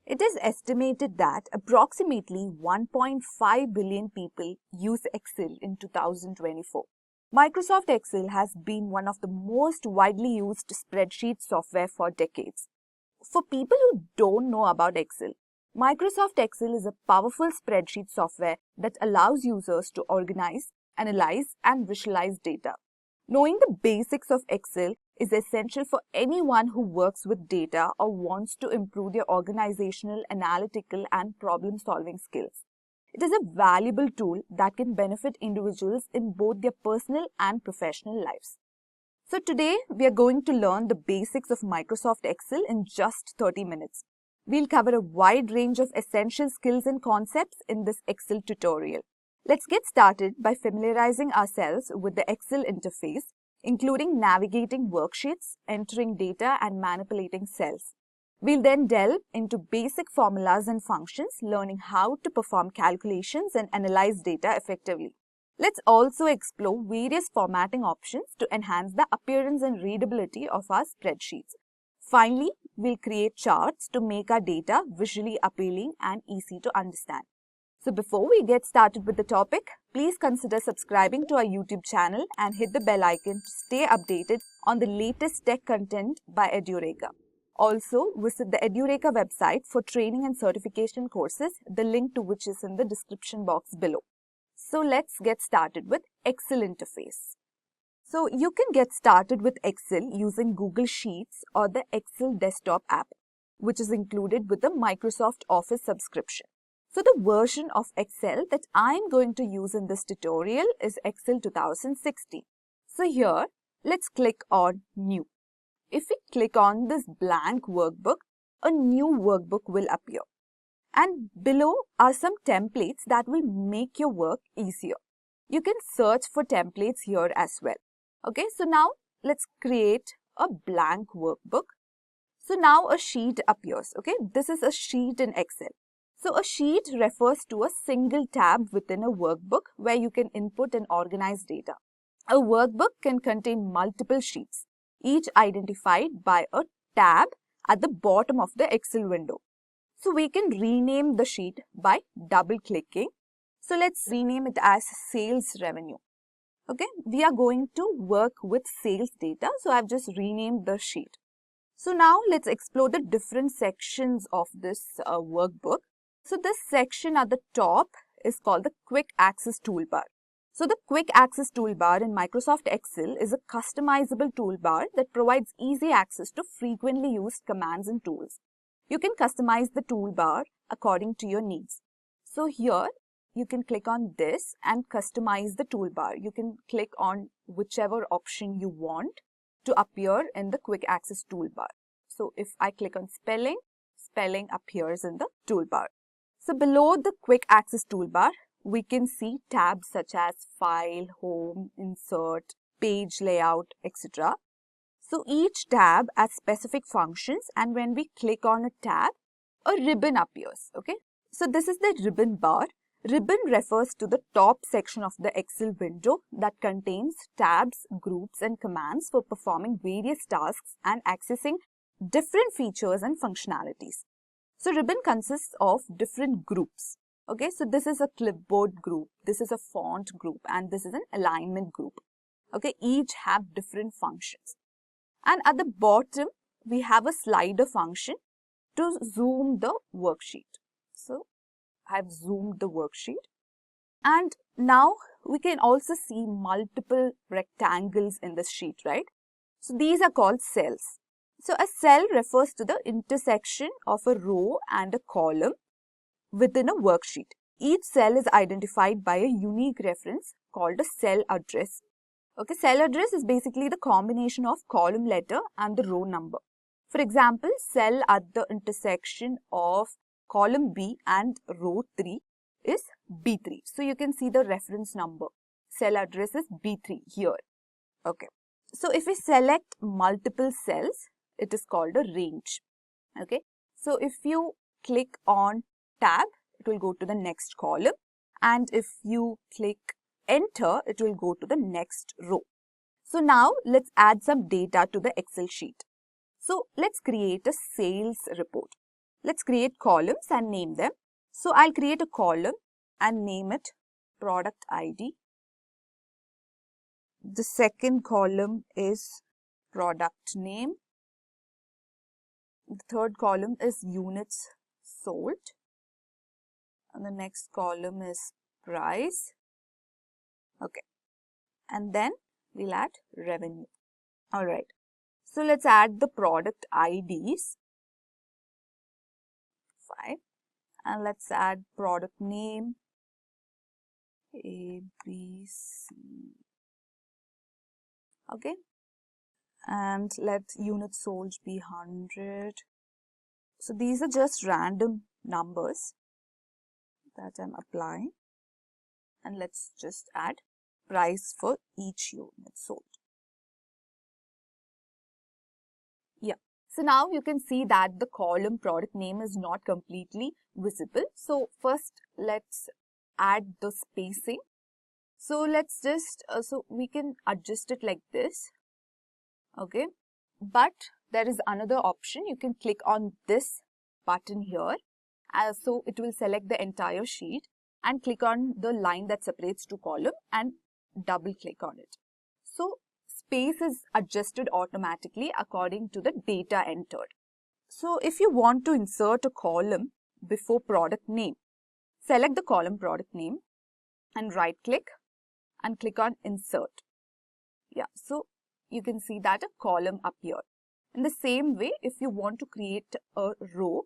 It is estimated that approximately 1.5 billion people use Excel in 2024. Microsoft Excel has been one of the most widely used spreadsheet software for decades. For people who don't know about Excel, Microsoft Excel is a powerful spreadsheet software that allows users to organize, analyze, and visualize data. Knowing the basics of Excel is essential for anyone who works with data or wants to improve their organizational, analytical, and problem-solving skills. It is a valuable tool that can benefit individuals in both their personal and professional lives. So today, we are going to learn the basics of Microsoft Excel in just 30 minutes. We'll cover a wide range of essential skills and concepts in this Excel tutorial. Let's get started by familiarizing ourselves with the Excel interface, including navigating worksheets, entering data, and manipulating cells. We'll then delve into basic formulas and functions, learning how to perform calculations and analyze data effectively. Let's also explore various formatting options to enhance the appearance and readability of our spreadsheets. Finally, we'll create charts to make our data visually appealing and easy to understand. So before we get started with the topic, please consider subscribing to our YouTube channel and hit the bell icon to stay updated on the latest tech content by Edureka. Also, visit the Edureka website for training and certification courses, the link to which is in the description box below. So let's get started with Excel interface. So you can get started with Excel using Google Sheets or the Excel desktop app, which is included with the Microsoft Office subscription. So the version of Excel that I'm going to use in this tutorial is Excel 2016. So here, let's click on New. If we click on this blank workbook, a new workbook will appear. And below are some templates that will make your work easier. You can search for templates here as well. Okay, so now let's create a blank workbook. So now a sheet appears. Okay, this is a sheet in Excel. So a sheet refers to a single tab within a workbook where you can input and organize data. A workbook can contain multiple sheets, each identified by a tab at the bottom of the Excel window. So we can rename the sheet by double-clicking. So let's rename it as sales revenue. Okay, we are going to work with sales data. So I've just renamed the sheet. So now let's explore the different sections of this workbook. So this section at the top is called the Quick Access Toolbar. So the Quick Access Toolbar in Microsoft Excel is a customizable toolbar that provides easy access to frequently used commands and tools. You can customize the toolbar according to your needs. So here you can click on this and customize the toolbar. You can click on whichever option you want to appear in the Quick Access Toolbar. So if I click on spelling, spelling appears in the toolbar. So below the Quick Access Toolbar, we can see tabs such as File, Home, Insert, Page Layout, etc. So each tab has specific functions, and when we click on a tab, a ribbon appears. Okay, so this is the ribbon bar. Ribbon refers to the top section of the Excel window that contains tabs, groups, and commands for performing various tasks and accessing different features and functionalities. So ribbon consists of different groups. Okay, so this is a clipboard group, this is a font group, and this is an alignment group. Okay, each have different functions. And at the bottom, we have a slider function to zoom the worksheet. So I've zoomed the worksheet. And now we can also see multiple rectangles in this sheet, right? So these are called cells. So a cell refers to the intersection of a row and a column within a worksheet. Each cell is identified by a unique reference called a cell address. Okay, cell address is basically the combination of column letter and the row number. For example, cell at the intersection of column B and row 3 is B3. So you can see the reference number. Cell address is B3 here. Okay. So if we select multiple cells, it is called a range. Okay. So if you click on tab, it will go to the next column. And if you click enter, it will go to the next row. So now let's add some data to the Excel sheet. So let's create a sales report. let's create columns and name them. So I'll create a column and name it product ID. The second column is product name. The third column is units sold. And the next column is price. Okay. And then we'll add revenue. Alright. So let's add the product IDs. 5. And let's add product name. A, B, C. Okay. And let units sold be 100. So these are just random numbers that I'm applying. And let's just add price for each unit sold. Yeah. So now you can see that the column product name is not completely visible. So first let's add the spacing. So let's just, so we can adjust it like this. Okay. But there is another option. You can click on this button here. So it will select the entire sheet and click on the line that separates two columns and double click on it. So space is adjusted automatically according to the data entered. So if you want to insert a column before product name, select the column product name and right click and click on insert. Yeah, so you can see that a column appeared. In the same way, if you want to create a row,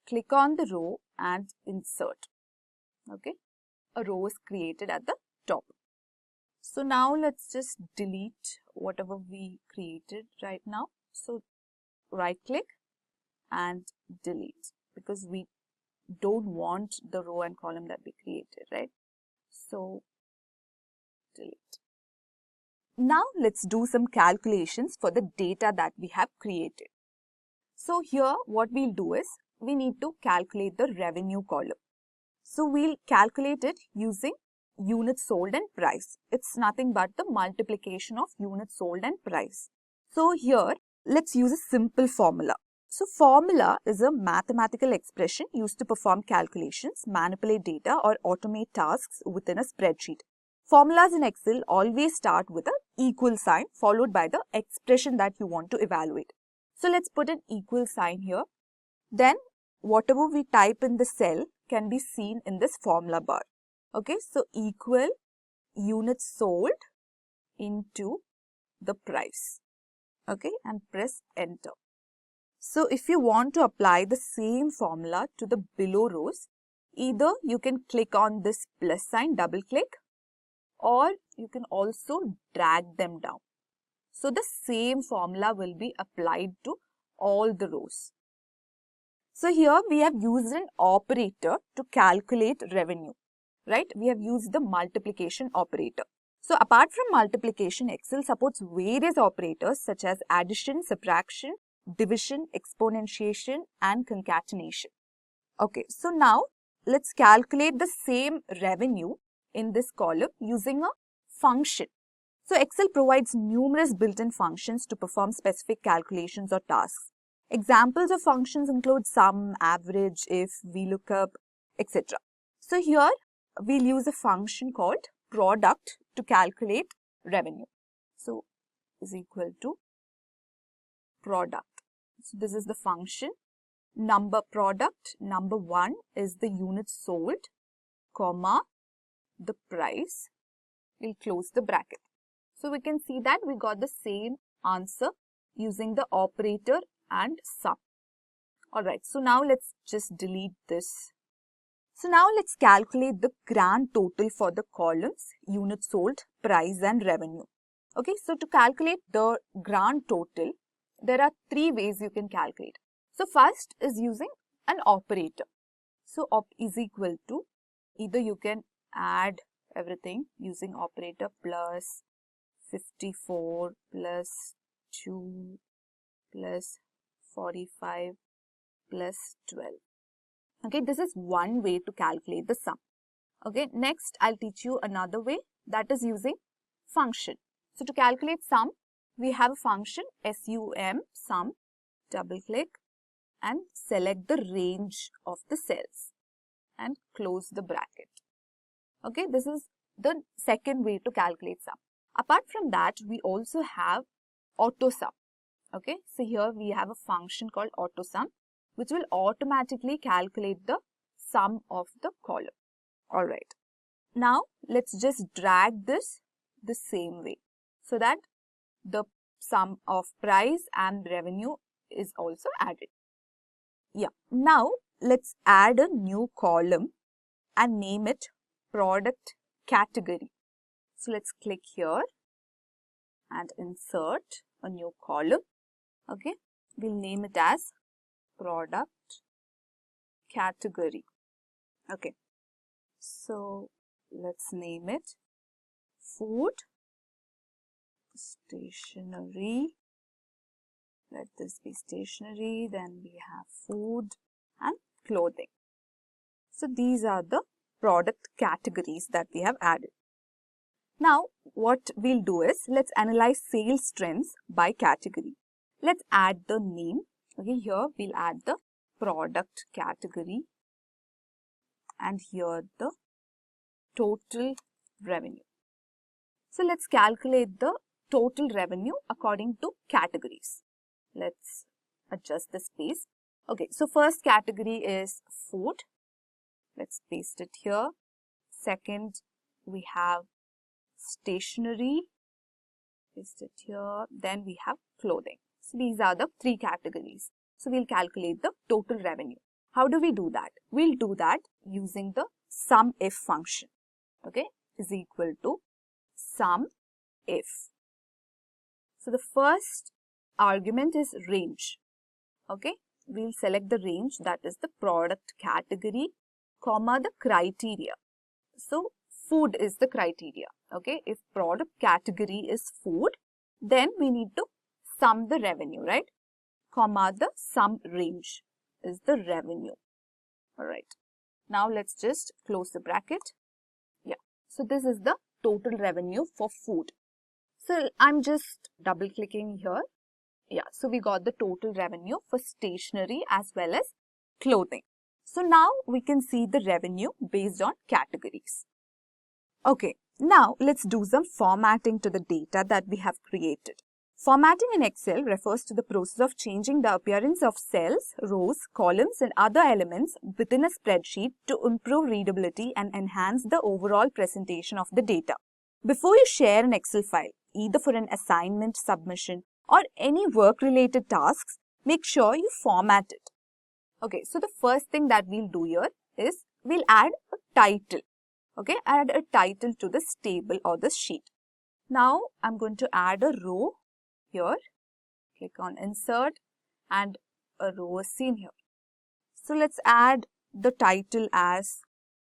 click on the row and insert. Okay, a row is created at the top. So now let's just delete whatever we created right now. So right click and delete because we don't want the row and column that we created, right? So delete. Now let's do some calculations for the data that we have created. So here what we'll do is we need to calculate the revenue column. So we'll calculate it using units sold and price. It's nothing but the multiplication of units sold and price. So here let's use a simple formula. So formula is a mathematical expression used to perform calculations, manipulate data or automate tasks within a spreadsheet. Formulas in Excel always start with an equal sign followed by the expression that you want to evaluate. So let's put an equal sign here. Then whatever we type in the cell can be seen in this formula bar. Okay, so equal units sold into the price. Okay, and press enter. So if you want to apply the same formula to the below rows, either you can click on this plus sign, double click, or you can also drag them down. So the same formula will be applied to all the rows. So here we have used an operator to calculate revenue, right? We have used the multiplication operator. So apart from multiplication, Excel supports various operators such as addition, subtraction, division, exponentiation and concatenation. Okay, so now let's calculate the same revenue in this column using a function. So Excel provides numerous built-in functions to perform specific calculations or tasks. Examples of functions include sum, average, if, VLOOKUP, etc. So here we'll use a function called product to calculate revenue. So is equal to product. So this is the function. Number product, number 1 is the units sold, comma, the price. We'll close the bracket. So we can see that we got the same answer using the operator and sum. Alright, so now let's just delete this. So now let's calculate the grand total for the columns units sold, price and revenue. Okay, so to calculate the grand total, there are 3 ways you can calculate. So first is using an operator. So op is equal to, either you can add everything using operator plus 54 plus 2 plus 45 plus 12. Okay, this is one way to calculate the sum. Okay, next I'll teach you another way, that is using function. So to calculate sum, we have a function sum, sum, double click and select the range of the cells and close the bracket. Okay, this is the second way to calculate sum. Apart from that, we also have AutoSum. Okay, so here we have a function called AutoSum, which will automatically calculate the sum of the column. Alright, now let's just drag this the same way so that the sum of price and revenue is also added. Yeah, now let's add a new column and name it product category. So let's click here and insert a new column. Okay, we'll name it as product category. Okay, so let's name it food, stationery. Let this be stationery, then we have food and clothing. So these are the product categories that we have added. Now what we'll do is, let's analyze sales trends by category. Let's add the name. Okay, here we'll add the product category and here the total revenue. So let's calculate the total revenue according to categories. Let's adjust the space. Okay, so first category is food. Let's paste it here. Second, we have stationery. Paste it here. Then we have clothing. So these are the three categories. So we'll calculate the total revenue. How do we do that? We'll do that using the SUMIF function. Okay, is equal to SUMIF. So the first argument is range. Okay, we'll select the range, that is the product category, comma the criteria. So food is the criteria. Okay, if product category is food, then we need to sum the revenue, right? Comma the sum range is the revenue. Alright, now let's just close the bracket. Yeah, so this is the total revenue for food. So I'm just double clicking here. Yeah, so we got the total revenue for stationery as well as clothing. So now we can see the revenue based on categories. Okay, now let's do some formatting to the data that we have created. Formatting in Excel refers to the process of changing the appearance of cells, rows, columns and other elements within a spreadsheet to improve readability and enhance the overall presentation of the data. Before you share an Excel file, either for an assignment, submission or any work-related tasks, make sure you format it. Okay, so the first thing that we'll do here is we'll add a title. Okay, add a title to this table or this sheet. Now I'm going to add a row here. Click on insert and a row is seen here. So let's add the title as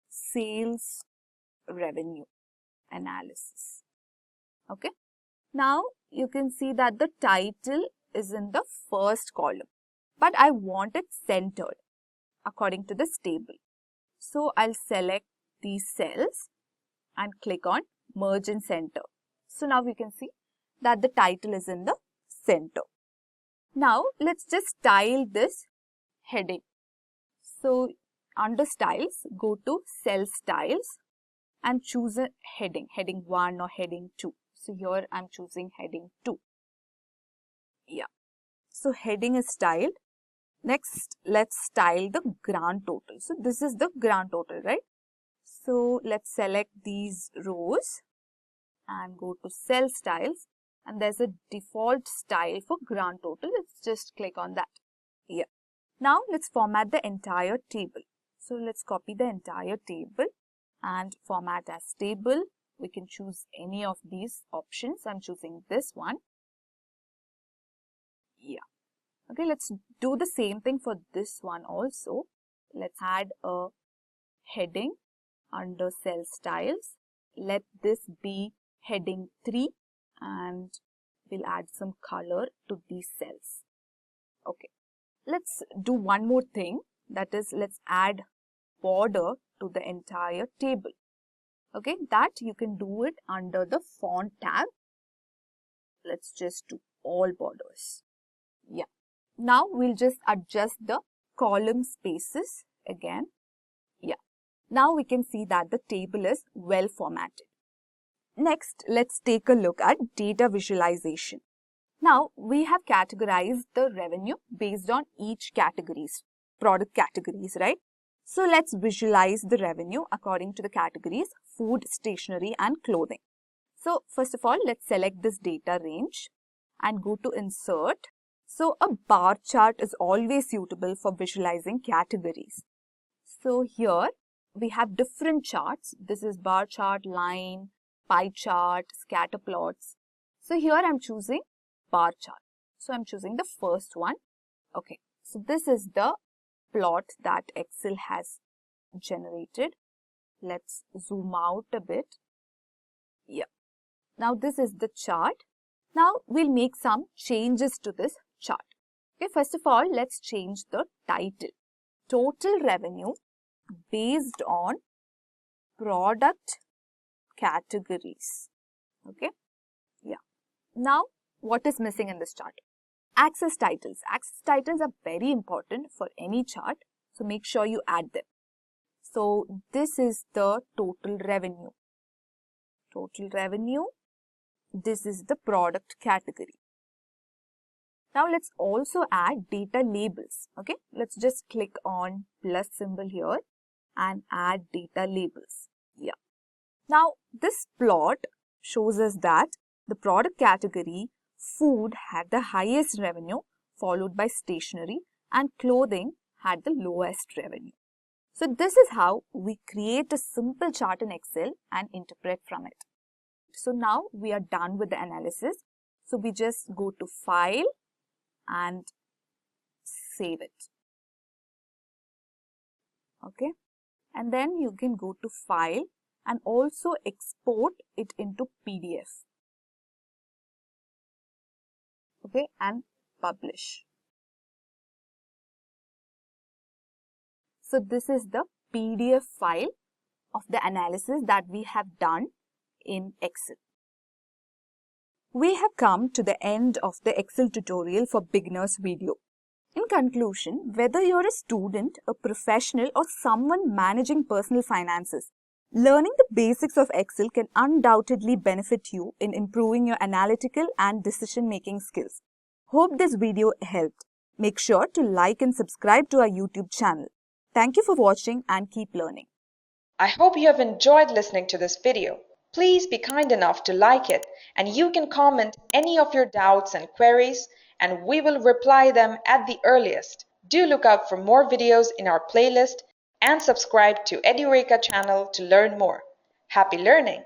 sales revenue analysis. Okay, now you can see that the title is in the first column, but I want it centered according to this table. So I'll select these cells and click on merge and center. So now we can see that the title is in the center. Now let's just style this heading. So under styles, go to cell styles and choose a heading, heading 1 or heading 2. So here I'm choosing heading 2. Yeah. So heading is styled. Next, let's style the grand total. So this is the grand total, right? So let's select these rows and go to cell styles. And there's a default style for grand total. Let's just click on that. Yeah. Now let's format the entire table. So let's copy the entire table and format as table. We can choose any of these options. I'm choosing this one. Yeah. Okay, let's do the same thing for this one also. Let's add a heading under cell styles. Let this be heading 3 and we'll add some color to these cells. Okay, let's do one more thing, that is let's add border to the entire table. Okay, that you can do it under the font tab. Let's just do all borders. Yeah. Now we'll just adjust the column spaces again. Yeah. Now we can see that the table is well formatted. Next, let's take a look at data visualization. Now we have categorized the revenue based on each categories, product categories, right? So let's visualize the revenue according to the categories food, stationery and clothing. So first of all, let's select this data range and go to insert. So a bar chart is always suitable for visualizing categories. So here we have different charts. This is bar chart, line, pie chart, scatter plots. So here I'm choosing bar chart. So I'm choosing the first one. Okay, so this is the plot that Excel has generated. Let's zoom out a bit. Yeah. Now this is the chart. Now we'll make some changes to this chart. Okay, first of all, let's change the title. Total revenue based on product categories. Okay. Yeah. Now what is missing in this chart? Axis titles. Axis titles are very important for any chart. So make sure you add them. So this is the total revenue. Total revenue. This is the product category. Now let's also add data labels. Okay, let's just click on plus symbol here and add data labels. Yeah. Now this plot shows us that the product category food had the highest revenue, followed by stationery, and clothing had the lowest revenue. So this is how we create a simple chart in Excel and interpret from it. So now we are done with the analysis. So we just go to File and save it. Okay. And then you can go to File and also export it into PDF. Okay, and publish. So this is the PDF file of the analysis that we have done in Excel. We have come to the end of the Excel tutorial for beginners video. In conclusion, whether you're a student, a professional or someone managing personal finances, learning the basics of Excel can undoubtedly benefit you in improving your analytical and decision-making skills. Hope this video helped. Make sure to like and subscribe to our YouTube channel. Thank you for watching and keep learning. I hope you have enjoyed listening to this video. Please be kind enough to like it, and you can comment any of your doubts and queries, and we will reply them at the earliest. Do look out for more videos in our playlist and subscribe to Edureka channel to learn more. Happy learning!